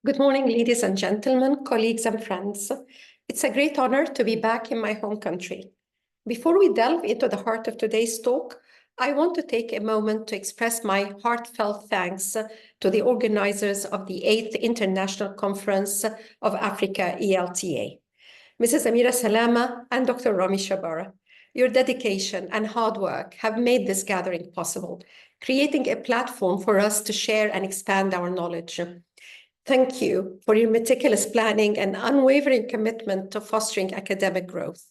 Good morning, ladies and gentlemen, colleagues and friends. It's a great honor to be back in my home country. Before we delve into the heart of today's talk, I want to take a moment to express my heartfelt thanks to the organizers of the 8th International Conference of Africa, ELTA, Mrs. Amira Salama and Dr. Rami Shabara. Your dedication and hard work have made this gathering possible, creating a platform for us to share and expand our knowledge. Thank you for your meticulous planning and unwavering commitment to fostering academic growth.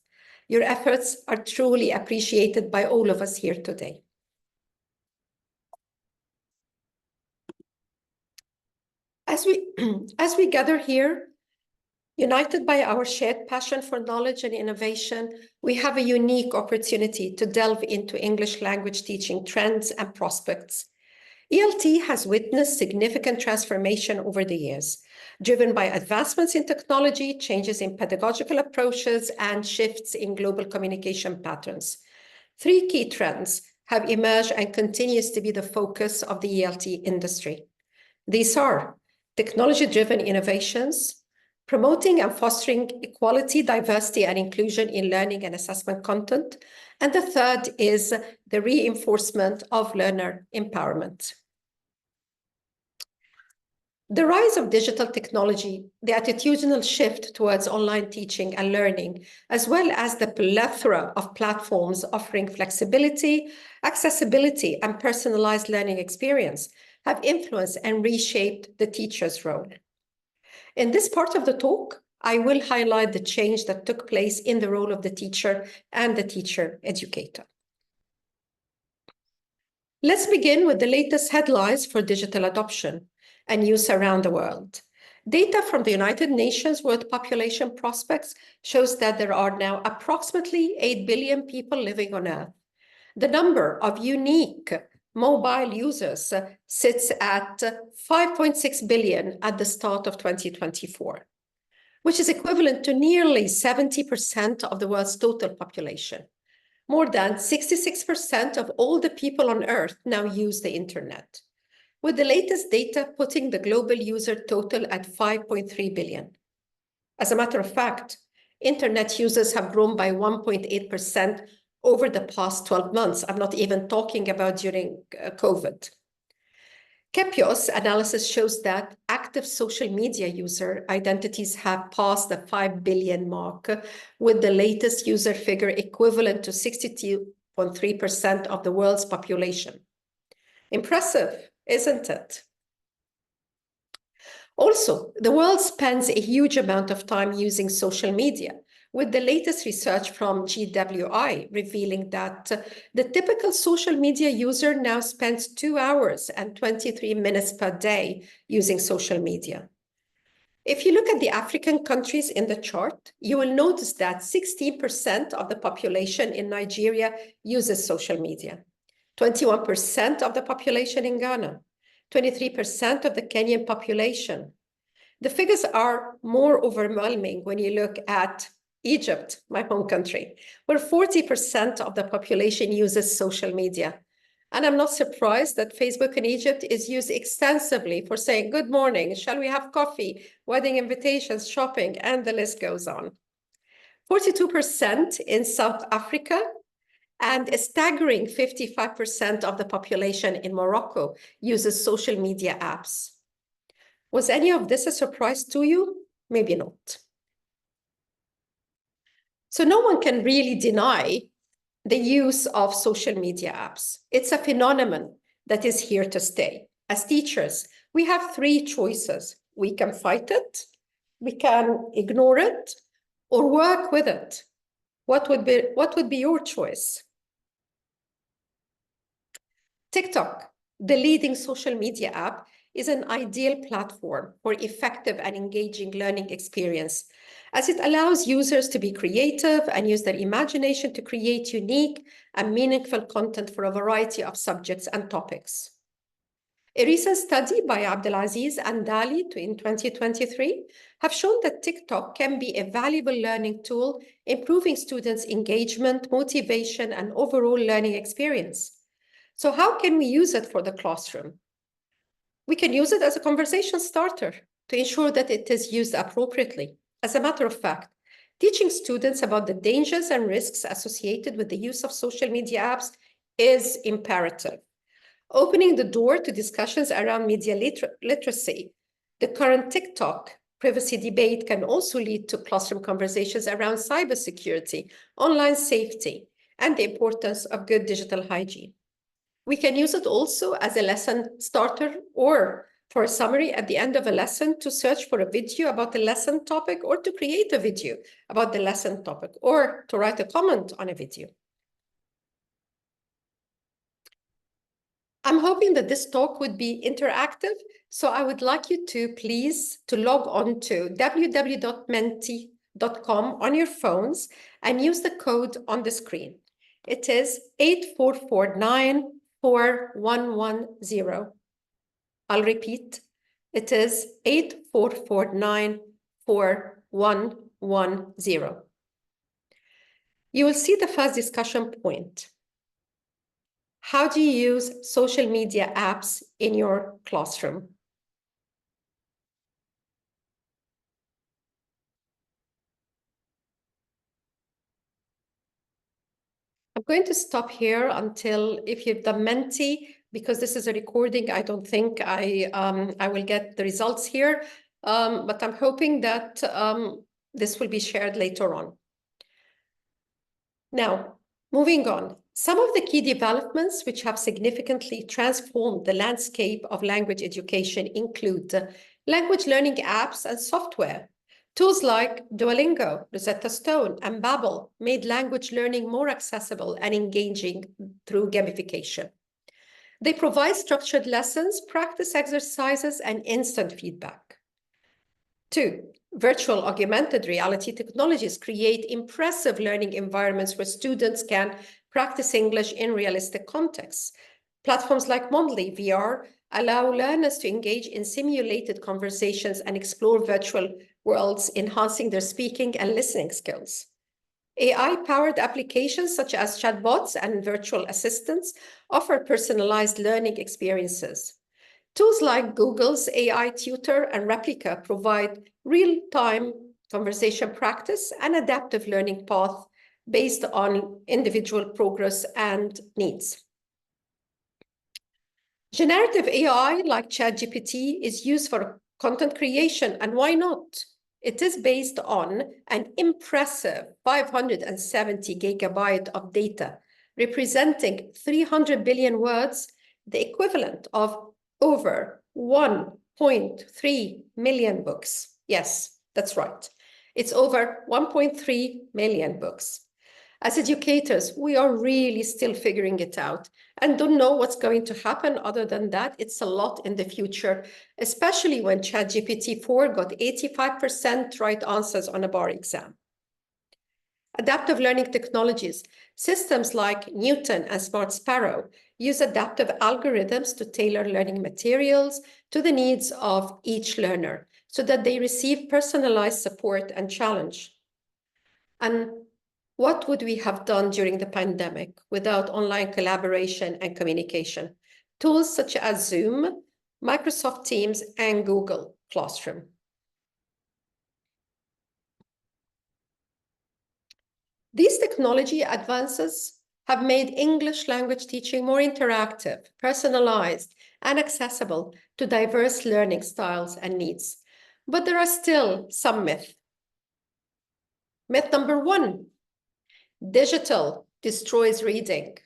Your efforts are truly appreciated by all of us here today. As we gather here, united by our shared passion for knowledge and innovation, we have a unique opportunity to delve into English language teaching trends and prospects. ELT has witnessed significant transformation over the years, driven by advancements in technology, changes in pedagogical approaches, and shifts in global communication patterns. Three key trends have emerged and continues to be the focus of the ELT industry. These are technology-driven innovations, promoting and fostering equality, diversity, and inclusion in learning and assessment content, and the third is the reinforcement of learner empowerment. The rise of digital technology, the attitudinal shift towards online teaching and learning, as well as the plethora of platforms offering flexibility, accessibility, and personalized learning experience have influenced and reshaped the teacher's role. In this part of the talk, I will highlight the change that took place in the role of the teacher and the teacher educator. Let's begin with the latest headlines for digital adoption and use around the world. Data from the United Nations World Population Prospects shows that there are now approximately 8 billion people living on Earth. The number of unique mobile users sits at 5.6 billion at the start of 2024, which is equivalent to nearly 70% of the world's total population. More than 66% of all the people on Earth now use the internet, with the latest data putting the global user total at 5.3 billion. As a matter of fact, internet users have grown by 1.8% over the past 12 months. I'm not even talking about during COVID. Kepios analysis shows that active social media user identities have passed the 5 billion mark, with the latest user figure equivalent to 62.3% of the world's population. Impressive, isn't it? Also, the world spends a huge amount of time using social media, with the latest research from GWI revealing that the typical social media user now spends 2 hours and 23 minutes per day using social media. If you look at the African countries in the chart, you will notice that 16% of the population in Nigeria uses social media, 21% of the population in Ghana, 23% of the Kenyan population. The figures are more overwhelming when you look at Egypt, my home country, where 40% of the population uses social media. And I'm not surprised that Facebook in Egypt is used extensively for saying, good morning, shall we have coffee, wedding invitations, shopping, and the list goes on. 42% in South Africa, and a staggering 55% of the population in Morocco uses social media apps. Was any of this a surprise to you? Maybe not. So no one can really deny the use of social media apps. It's a phenomenon that is here to stay. As teachers, we have 3 choices. We can fight it, we can ignore it, or work with it. What would be your choice? TikTok, the leading social media app, is an ideal platform for effective and engaging learning experience, as it allows users to be creative and use their imagination to create unique and meaningful content for a variety of subjects and topics. A recent study by Abdelaziz and Dali in 2023 have shown that TikTok can be a valuable learning tool, improving students' engagement, motivation, and overall learning experience. So how can we use it for the classroom? We can use it as a conversation starter to ensure that it is used appropriately. As a matter of fact, teaching students about the dangers and risks associated with the use of social media apps is imperative. Opening the door to discussions around media literacy, the current TikTok privacy debate can also lead to classroom conversations around cybersecurity, online safety, and the importance of good digital hygiene. We can use it also as a lesson starter or for a summary at the end of a lesson to search for a video about the lesson topic or to create a video about the lesson topic or to write a comment on a video. I'm hoping that this talk would be interactive, so I would like you to please log on to www.menti.com on your phones and use the code on the screen. It is 844941110. I'll repeat, it is 844941110. You will see the first discussion point. How do you use social media apps in your classroom? I'm going to stop here until if you've done Menti, because this is a recording, I don't think I will get the results here, but I'm hoping that this will be shared later on. Now, moving on. Some of the key developments which have significantly transformed the landscape of language education include language learning apps and software. Tools like Duolingo, Rosetta Stone, and Babbel made language learning more accessible and engaging through gamification. They provide structured lessons, practice exercises, and instant feedback. 2, virtual augmented reality technologies create impressive learning environments where students can practice English in realistic contexts. Platforms like Mondly VR allow learners to engage in simulated conversations and explore virtual worlds, enhancing their speaking and listening skills. AI-powered applications such as chatbots and virtual assistants offer personalized learning experiences. Tools like Google's AI Tutor and Replica provide real-time conversation practice and adaptive learning path based on individual progress and needs. Generative AI like ChatGPT is used for content creation, and why not? It is based on an impressive 570 gigabyte of data, representing 300 billion words, the equivalent of over 1.3 million books. Yes, that's right. It's over 1.3 million books. As educators, we are really still figuring it out and don't know what's going to happen other than that. It's a lot in the future, especially when ChatGPT-4 got 85% right answers on a bar exam. Adaptive learning technologies, systems like Newton and Smart Sparrow use adaptive algorithms to tailor learning materials to the needs of each learner so that they receive personalized support and challenge. And what would we have done during the pandemic without online collaboration and communication? Tools such as Zoom, Microsoft Teams, and Google Classroom. These technology advances have made English language teaching more interactive, personalized, and accessible to diverse learning styles and needs. But there are still some myths. Myth number 1, digital destroys reading.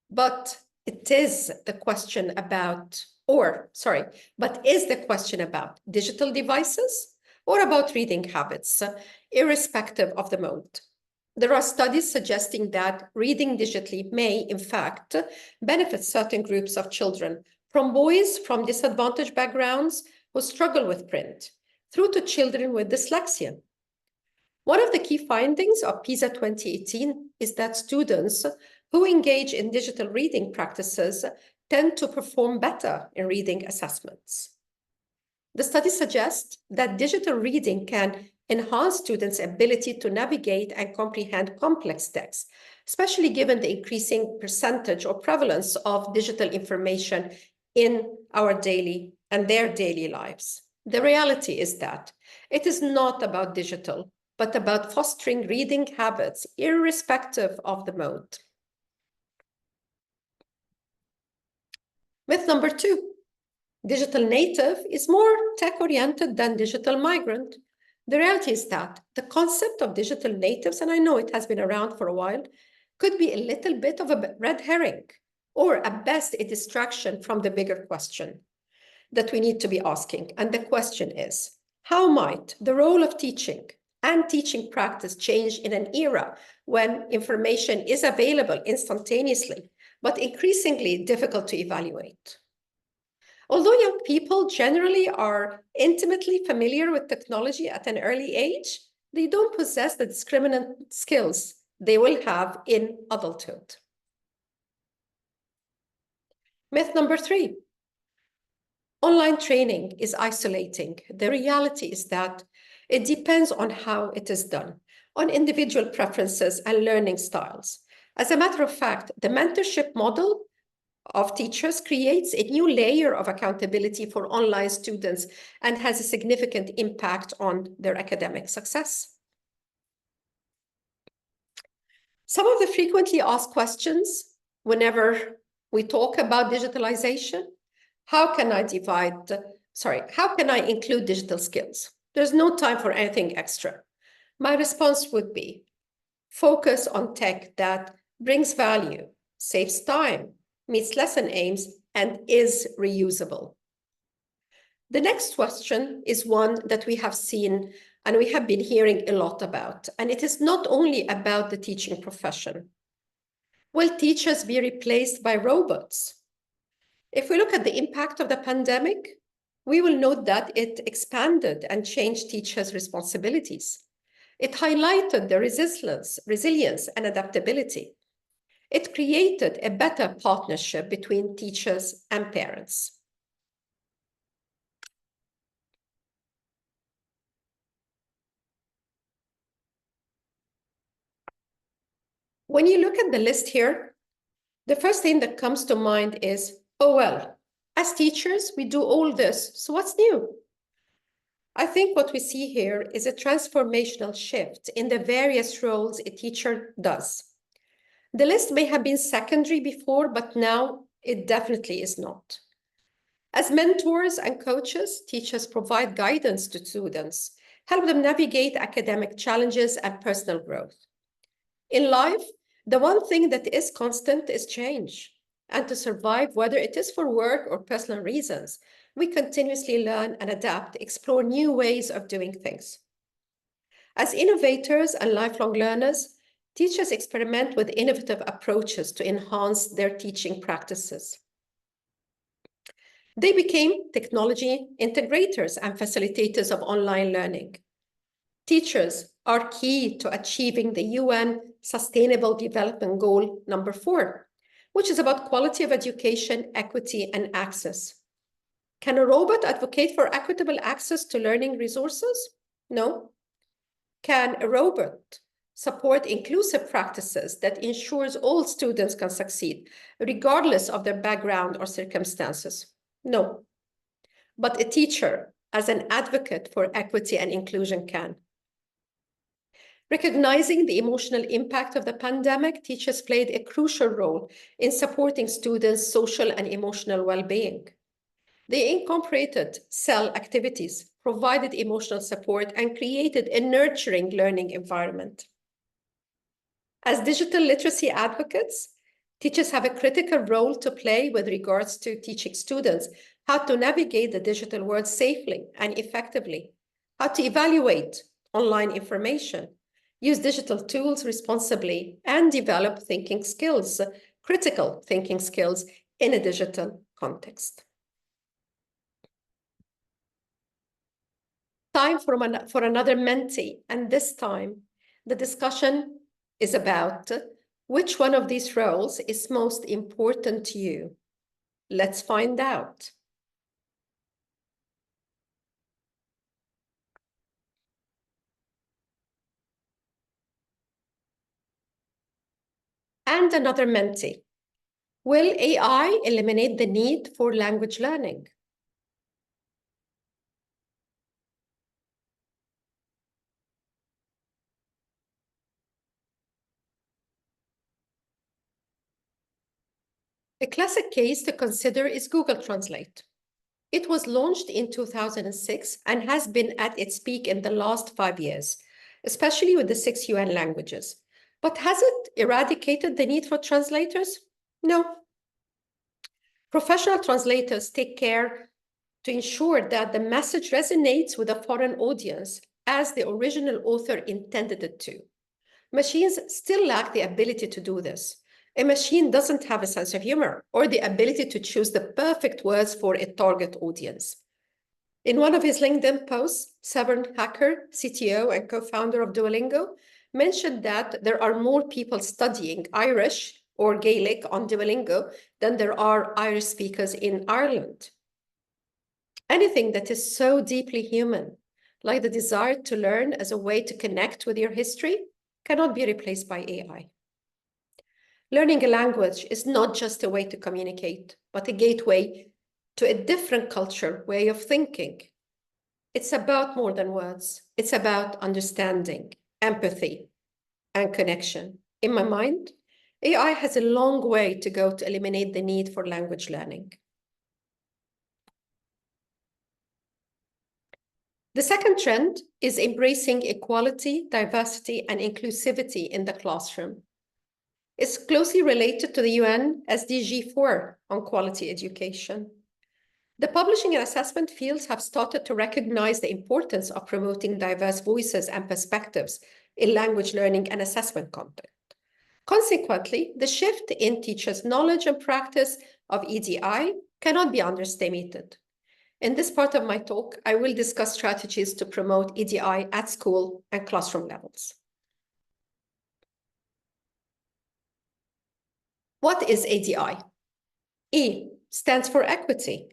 But is the question about digital devices or about reading habits, irrespective of the mode? There are studies suggesting that reading digitally may, in fact, benefit certain groups of children, from boys from disadvantaged backgrounds who struggle with print, through to children with dyslexia. One of the key findings of PISA 2018 is that students who engage in digital reading practices tend to perform better in reading assessments. The study suggests that digital reading can enhance students' ability to navigate and comprehend complex texts, especially given the increasing percentage or prevalence of digital information in our their daily lives. The reality is that it is not about digital, but about fostering reading habits irrespective of the mode. Myth number 2, digital native is more tech-oriented than digital migrant. The reality is that the concept of digital natives, and I know it has been around for a while, could be a little bit of a red herring, or at best a distraction from the bigger question that we need to be asking. And the question is, how might the role of teaching and teaching practice change in an era when information is available instantaneously, but increasingly difficult to evaluate? Although young people generally are intimately familiar with technology at an early age, they don't possess the discriminant skills they will have in adulthood. Myth number 3, online training is isolating. The reality is that it depends on how it is done, on individual preferences and learning styles. As a matter of fact, the mentorship model of teachers creates a new layer of accountability for online students and has a significant impact on their academic success. Some of the frequently asked questions whenever we talk about digitalization, how can I include digital skills? There's no time for anything extra. My response would be, focus on tech that brings value, saves time, meets lesson aims, and is reusable. The next question is one that we have seen and we have been hearing a lot about, and it is not only about the teaching profession. Will teachers be replaced by robots? If we look at the impact of the pandemic, we will note that it expanded and changed teachers' responsibilities. It highlighted the resilience, and adaptability. It created a better partnership between teachers and parents. When you look at the list here, the first thing that comes to mind is, oh, well, as teachers, we do all this, so what's new? I think what we see here is a transformational shift in the various roles a teacher does. The list may have been secondary before, but now it definitely is not. As mentors and coaches, teachers provide guidance to students, help them navigate academic challenges and personal growth. In life, the one thing that is constant is change. And to survive, whether it is for work or personal reasons, we continuously learn and adapt, explore new ways of doing things. As innovators and lifelong learners, teachers experiment with innovative approaches to enhance their teaching practices. They became technology integrators and facilitators of online learning. Teachers are key to achieving the UN Sustainable Development Goal number 4, which is about quality of education, equity, and access. Can a robot advocate for equitable access to learning resources? No. Can a robot support inclusive practices that ensures all students can succeed, regardless of their background or circumstances? No. But a teacher, as an advocate for equity and inclusion, can. Recognizing the emotional impact of the pandemic, teachers played a crucial role in supporting students' social and emotional well-being. They incorporated cell activities, provided emotional support, and created a nurturing learning environment. As digital literacy advocates, teachers have a critical role to play with regards to teaching students how to navigate the digital world safely and effectively, how to evaluate online information, use digital tools responsibly, and develop thinking skills, critical thinking skills in a digital context. Time for another Menti, and this time the discussion is about which one of these roles is most important to you. Let's find out. And another Menti. Will AI eliminate the need for language learning? A classic case to consider is Google Translate. It was launched in 2006 and has been at its peak in the last 5 years, especially with the 6 UN languages. But has it eradicated the need for translators? No. Professional translators take care to ensure that the message resonates with a foreign audience as the original author intended it to. Machines still lack the ability to do this. A machine doesn't have a sense of humor or the ability to choose the perfect words for a target audience. In one of his LinkedIn posts, Severn Hacker, CTO and co-founder of Duolingo, mentioned that there are more people studying Irish or Gaelic on Duolingo than there are Irish speakers in Ireland. Anything that is so deeply human, like the desire to learn as a way to connect with your history, cannot be replaced by AI. Learning a language is not just a way to communicate, but a gateway to a different culture, way of thinking. It's about more than words. It's about understanding, empathy, and connection. In my mind, AI has a long way to go to eliminate the need for language learning. The second trend is embracing equality, diversity, and inclusivity in the classroom. It's closely related to the UN SDG 4 on quality education. The publishing and assessment fields have started to recognize the importance of promoting diverse voices and perspectives in language learning and assessment content. Consequently, the shift in teachers' knowledge and practice of EDI cannot be underestimated. In this part of my talk, I will discuss strategies to promote EDI at school and classroom levels. What is EDI? E stands for equity,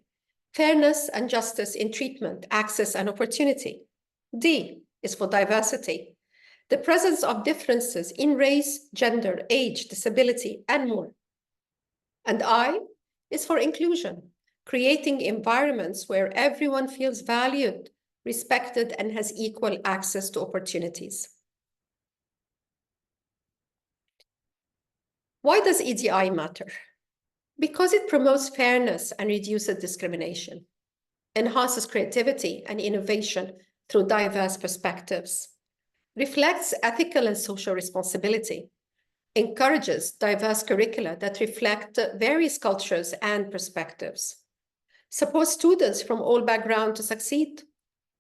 fairness and justice in treatment, access and opportunity. D is for diversity, the presence of differences in race, gender, age, disability, and more. And I is for inclusion, creating environments where everyone feels valued, respected, and has equal access to opportunities. Why does EDI matter? Because it promotes fairness and reduces discrimination, enhances creativity and innovation through diverse perspectives, reflects ethical and social responsibility, encourages diverse curricula that reflect various cultures and perspectives, supports students from all backgrounds to succeed,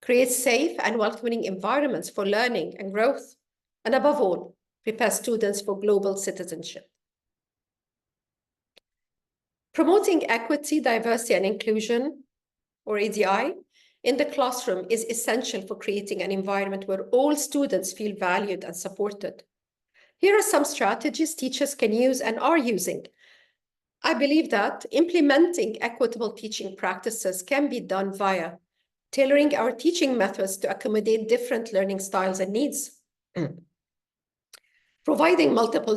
creates safe and welcoming environments for learning and growth, and above all, prepares students for global citizenship. Promoting equity, diversity, and inclusion, or EDI, in the classroom is essential for creating an environment where all students feel valued and supported. Here are some strategies teachers can use and are using. I believe that implementing equitable teaching practices can be done via tailoring our teaching methods to accommodate different learning styles and needs, providing multiple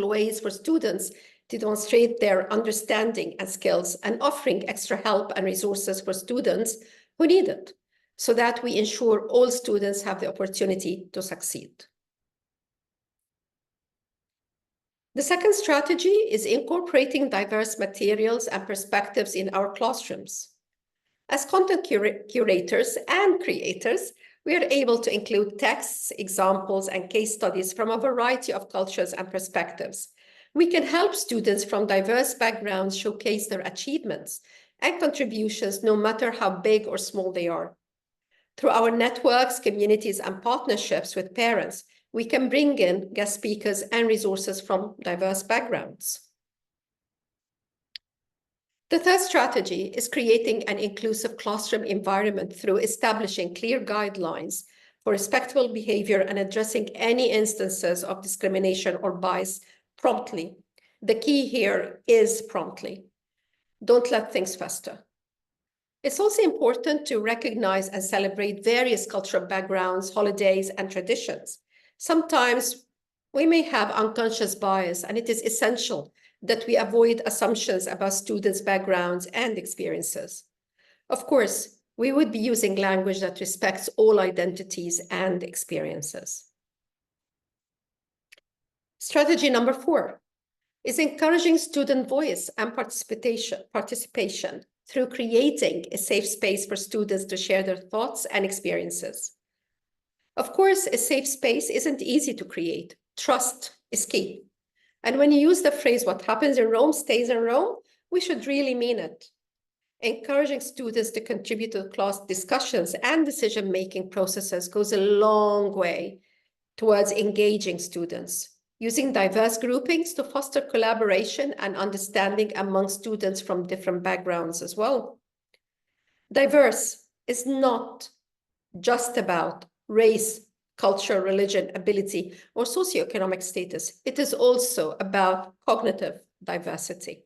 ways for students to demonstrate their understanding and skills, and offering extra help and resources for students who need it, so that we ensure all students have the opportunity to succeed. The second strategy is incorporating diverse materials and perspectives in our classrooms. As content curators and creators, we are able to include texts, examples, and case studies from a variety of cultures and perspectives. We can help students from diverse backgrounds showcase their achievements and contributions, no matter how big or small they are. Through our networks, communities, and partnerships with parents, we can bring in guest speakers and resources from diverse backgrounds. The third strategy is creating an inclusive classroom environment through establishing clear guidelines for respectful behavior and addressing any instances of discrimination or bias promptly. The key here is promptly. Don't let things fester. It's also important to recognize and celebrate various cultural backgrounds, holidays, and traditions. Sometimes we may have unconscious bias, and it is essential that we avoid assumptions about students' backgrounds and experiences. Of course, we would be using language that respects all identities and experiences. Strategy number 4, is encouraging student voice and participation through creating a safe space for students to share their thoughts and experiences. Of course, a safe space isn't easy to create. Trust is key. And when you use the phrase, what happens in Rome stays in Rome, we should really mean it. Encouraging students to contribute to class discussions and decision-making processes goes a long way towards engaging students, using diverse groupings to foster collaboration and understanding among students from different backgrounds as well. Diverse is not just about race, culture, religion, ability, or socioeconomic status. It is also about cognitive diversity.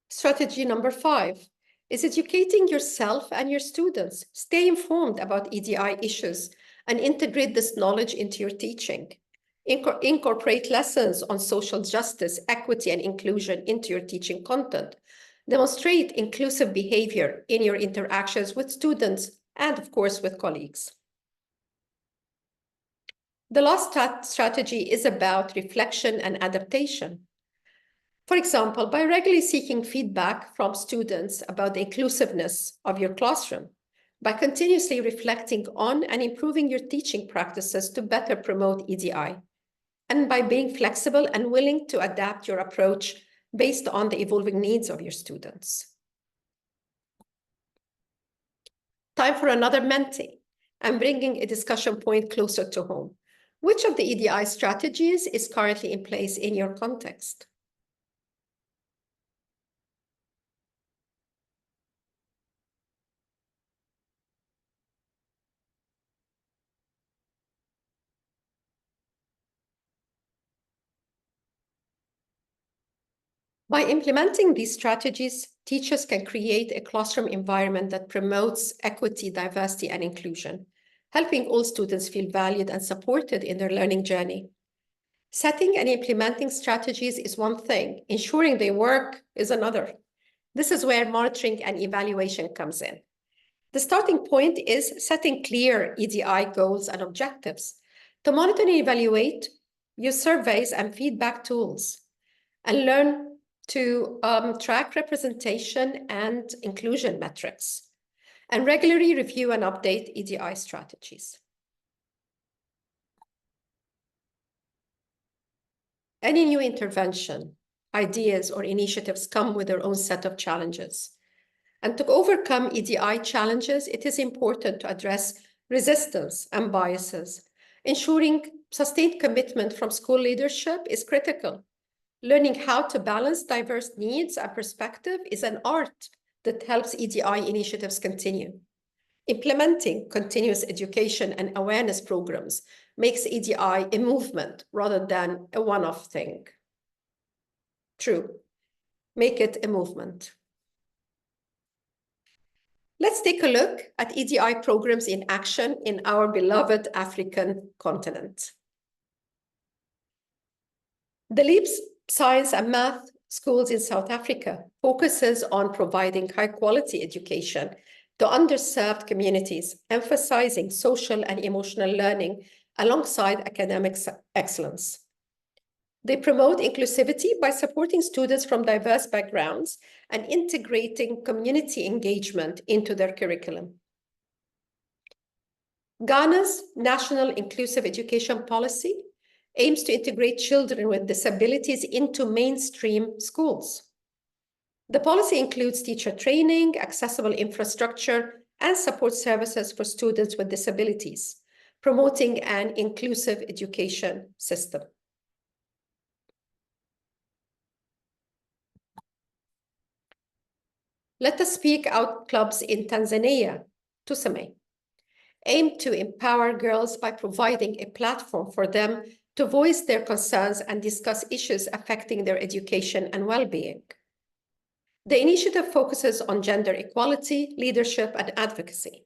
Strategy number 5 is educating yourself and your students. Stay informed about EDI issues and integrate this knowledge into your teaching. Incorporate lessons on social justice, equity, and inclusion into your teaching content. Demonstrate inclusive behavior in your interactions with students and, of course, with colleagues. The last strategy is about reflection and adaptation. For example, by regularly seeking feedback from students about the inclusiveness of your classroom, by continuously reflecting on and improving your teaching practices to better promote EDI, and by being flexible and willing to adapt your approach based on the evolving needs of your students. Time for another Menti. I'm bringing a discussion point closer to home. Which of the EDI strategies is currently in place in your context? By implementing these strategies, teachers can create a classroom environment that promotes equity, diversity, and inclusion, helping all students feel valued and supported in their learning journey. Setting and implementing strategies is one thing, ensuring they work is another. This is where monitoring and evaluation comes in. The starting point is setting clear EDI goals and objectives. To monitor and evaluate, use surveys and feedback tools, and learn to track representation and inclusion metrics, and regularly review and update EDI strategies. Any new intervention, ideas, or initiatives come with their own set of challenges. And to overcome EDI challenges, it is important to address resistance and biases. Ensuring sustained commitment from school leadership is critical. Learning how to balance diverse needs and perspective is an art that helps EDI initiatives continue. Implementing continuous education and awareness programs makes EDI a movement rather than a one-off thing. True, make it a movement. Let's take a look at EDI programs in action in our beloved African continent. The LEAPS Science and Math schools in South Africa focuses on providing high-quality education to underserved communities, emphasizing social and emotional learning alongside academic excellence. They promote inclusivity by supporting students from diverse backgrounds and integrating community engagement into their curriculum. Ghana's National Inclusive Education Policy aims to integrate children with disabilities into mainstream schools. The policy includes teacher training, accessible infrastructure, and support services for students with disabilities, promoting an inclusive education system. Let Us Speak Out clubs in Tanzania, TUSAME, aim to empower girls by providing a platform for them to voice their concerns and discuss issues affecting their education and well-being. The initiative focuses on gender equality, leadership, and advocacy.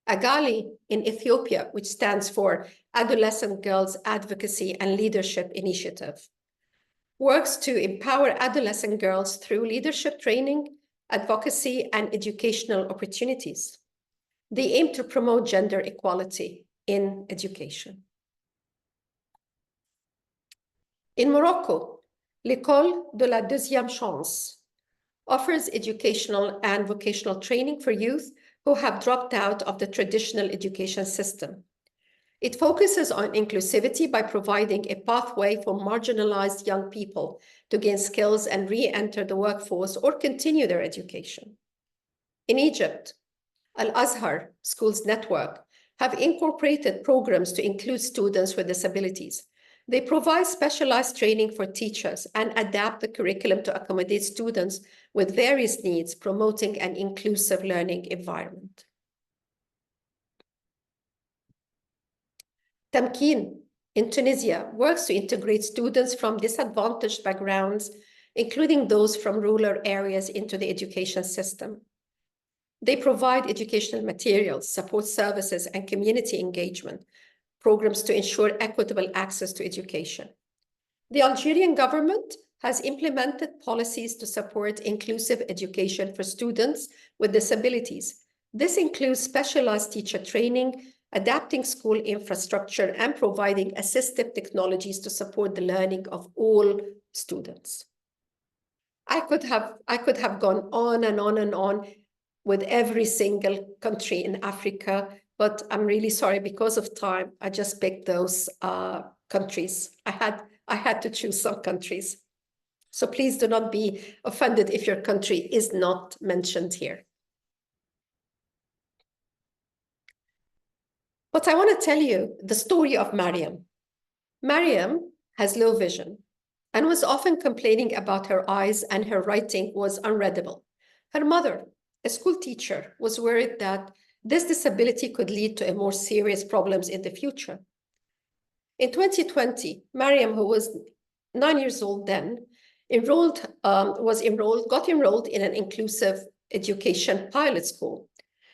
AGALI in Ethiopia, which stands for Adolescent Girls Advocacy and Leadership Initiative, works to empower adolescent girls through leadership training, advocacy, and educational opportunities. They aim to promote gender equality in education. In Morocco, L'École de la Deuxième Chance offers educational and vocational training for youth who have dropped out of the traditional education system. It focuses on inclusivity by providing a pathway for marginalized young people to gain skills and re-enter the workforce or continue their education. In Egypt, Al-Azhar Schools Network have incorporated programs to include students with disabilities. They provide specialized training for teachers and adapt the curriculum to accommodate students with various needs, promoting an inclusive learning environment. Tamkin in Tunisia works to integrate students from disadvantaged backgrounds, including those from rural areas, into the education system. They provide educational materials, support services, and community engagement programs to ensure equitable access to education. The Algerian government has implemented policies to support inclusive education for students with disabilities. This includes specialized teacher training, adapting school infrastructure, and providing assistive technologies to support the learning of all students. I could have gone on and on and on with every single country in Africa, but I'm really sorry, because of time, I just picked those countries. I had to choose some countries. So please do not be offended if your country is not mentioned here. But I want to tell you the story of Mariam. Mariam has low vision and was often complaining about her eyes, and her writing was unreadable. Her mother, a school teacher, was worried that this disability could lead to more serious problems in the future. In 2020, Mariam, who was 9 years old then, got enrolled in an inclusive education pilot school.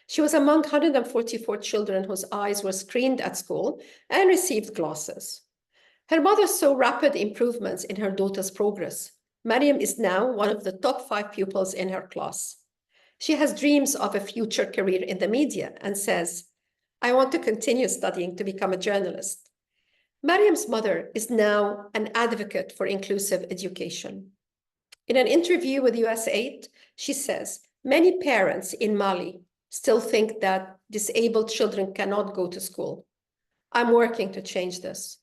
She was among 144 children whose eyes were screened at school and received glasses. Her mother saw rapid improvements in her daughter's progress. Mariam is now one of the top 5 pupils in her class. She has dreams of a future career in the media and says, "I want to continue studying to become a journalist." Mariam's mother is now an advocate for inclusive education. In an interview with US8, she says, "Many parents in Mali still think that disabled children cannot go to school. I'm working to change this.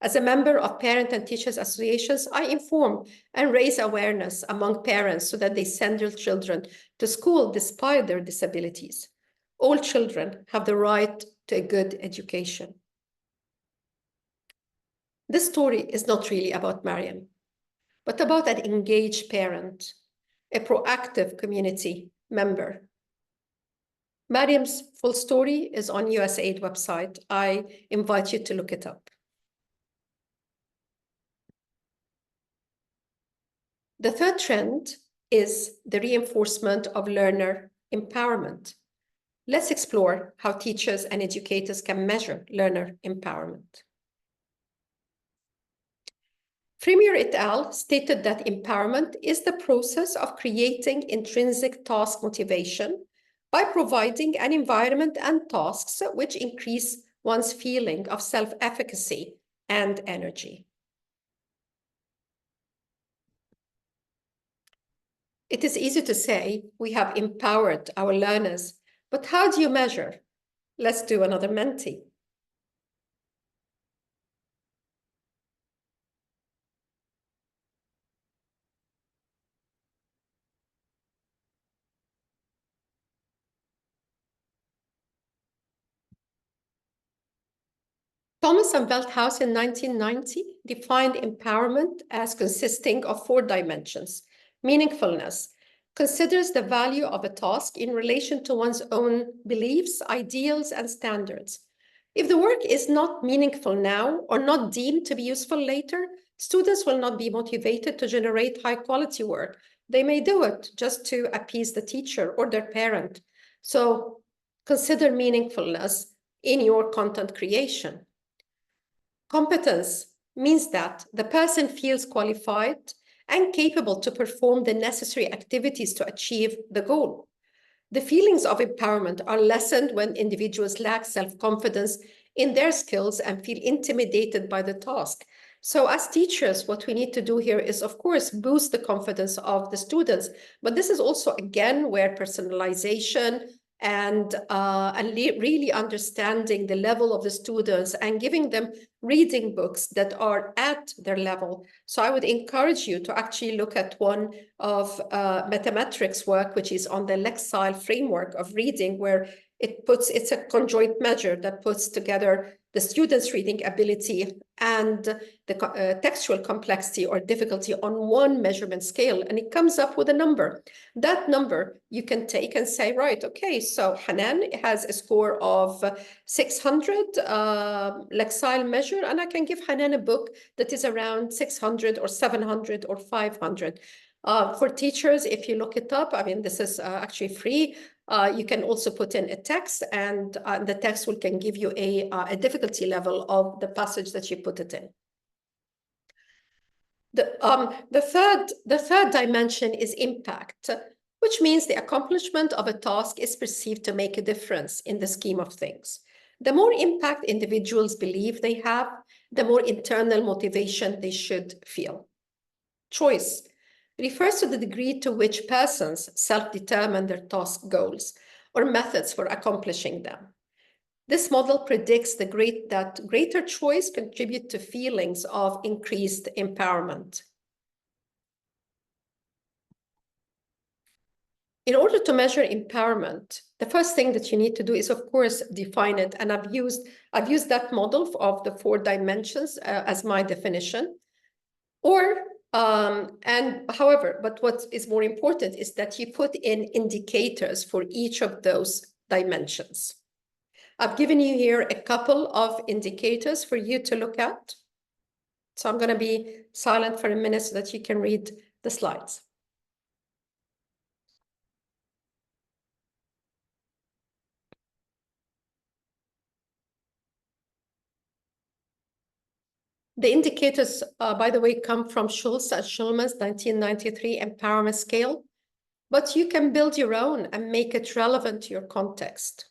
As a member of parent and teachers associations, I inform and raise awareness among parents so that they send their children to school despite their disabilities. All children have the right to a good education." This story is not really about Mariam, but about an engaged parent, a proactive community member. Mariam's full story is on USAID website. I invite you to look it up. The third trend is the reinforcement of learner empowerment. Let's explore how teachers and educators can measure learner empowerment. Freemer et al. Stated that empowerment is the process of creating intrinsic task motivation by providing an environment and tasks which increase one's feeling of self-efficacy and energy. It is easy to say we have empowered our learners, but how do you measure? Let's do another Menti. Thomas and Veldhuis in 1990 defined empowerment as consisting of 4 dimensions. Meaningfulness considers the value of a task in relation to one's own beliefs, ideals, and standards. If the work is not meaningful now or not deemed to be useful later, students will not be motivated to generate high-quality work. They may do it just to appease the teacher or their parent. So consider meaningfulness in your content creation. Competence means that the person feels qualified and capable to perform the necessary activities to achieve the goal. The feelings of empowerment are lessened when individuals lack self-confidence in their skills and feel intimidated by the task. So as teachers, what we need to do here is, of course, boost the confidence of the students. But this is also, again, where personalization and really understanding the level of the students and giving them reading books that are at their level. So I would encourage you to actually look at one of Mathematrics' work, which is on the Lexile framework of reading, where it's a conjoint measure that puts together the student's reading ability and the textual complexity or difficulty on one measurement scale, and it comes up with a number. That number you can take and say, right, okay, so Hanan has a score of 600 Lexile measure, and I can give Hanan a book that is around 600 or 700 or 500. For teachers, if you look it up, I mean, this is actually free. You can also put in a text, and the text can give you a difficulty level of the passage that you put it in. The third dimension is impact, which means the accomplishment of a task is perceived to make a difference in the scheme of things. The more impact individuals believe they have, the more internal motivation they should feel. Choice refers to the degree to which persons self-determine their task goals or methods for accomplishing them. This model predicts that greater choice contribute to feelings of increased empowerment. In order to measure empowerment, the first thing that you need to do is, of course, define it. And I've used that model of the 4 dimensions as my definition. However, what is more important is that you put in indicators for each of those dimensions. I've given you here a couple of indicators for you to look at. So I'm going to be silent for a minute so that you can read the slides. The indicators, by the way, come from Schultz and Schulman's 1993 empowerment scale, but you can build your own and make it relevant to your context.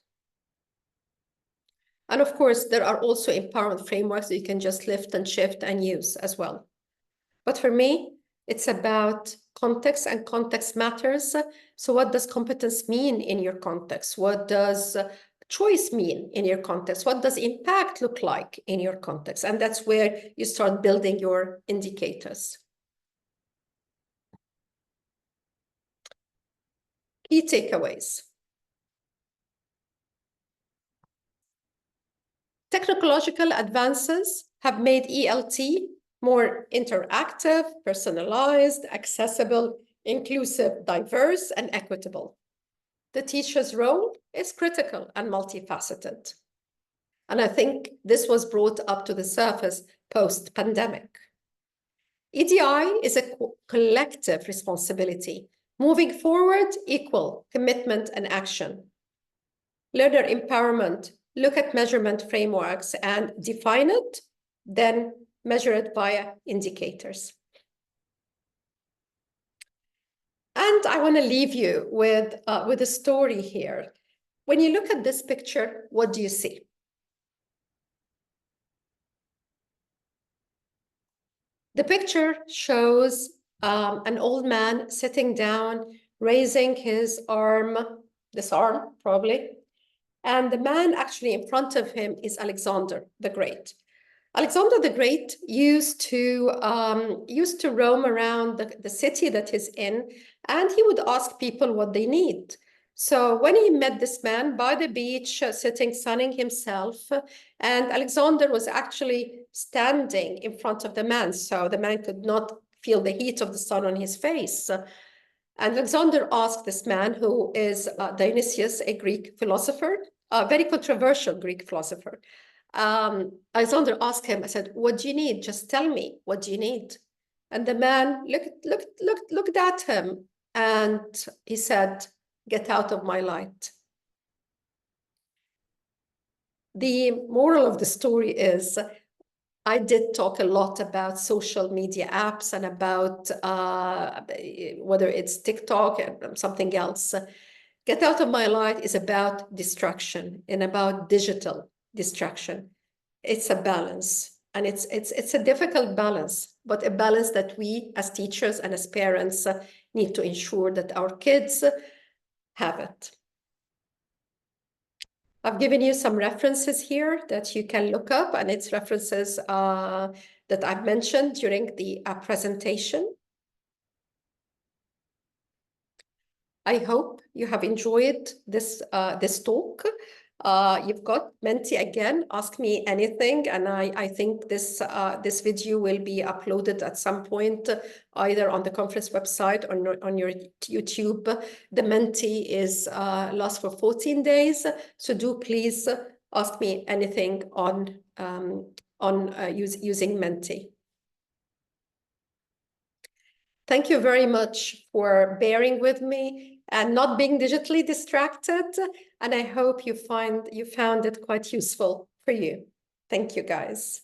And of course, there are also empowerment frameworks that you can just lift and shift and use as well. But for me, it's about context, and context matters. So what does competence mean in your context? What does choice mean in your context? What does impact look like in your context? And that's where you start building your indicators. Key takeaways. Technological advances have made ELT more interactive, personalized, accessible, inclusive, diverse, and equitable. The teacher's role is critical and multifaceted. And I think this was brought up to the surface post-pandemic. EDI is a collective responsibility. Moving forward, equal commitment and action. Learner empowerment, look at measurement frameworks and define it, then measure it via indicators. And I want to leave you with a story here. When you look at this picture, what do you see? The picture shows an old man sitting down, raising his arm, this arm probably, and the man actually in front of him is Alexander the Great. Alexander the Great used to roam around the city that he's in, and he would ask people what they need. So when he met this man by the beach, sitting, sunning himself, and Alexander was actually standing in front of the man, so the man could not feel the heat of the sun on his face. And Alexander asked this man, who is Dionysius, a Greek philosopher, a very controversial Greek philosopher. Alexander asked him, I said, what do you need? Just tell me, what do you need? And the man looked at him, and he said, get out of my light. The moral of the story is, I did talk a lot about social media apps and about whether it's TikTok and something else. Get out of my light is about distraction and about digital distraction. It's a balance. And it's a difficult balance, but a balance that we as teachers and as parents need to ensure that our kids have it. I've given you some references here that you can look up, and it's references that I've mentioned during the presentation. I hope you have enjoyed this talk. You've got Menti again. Ask me anything, and I think this video will be uploaded at some point, either on the conference website or on your YouTube. The Menti is lasts for 14 days, so do please ask me anything on using Menti. Thank you very much for bearing with me and not being digitally distracted. And I hope you found it quite useful for you. Thank you, guys.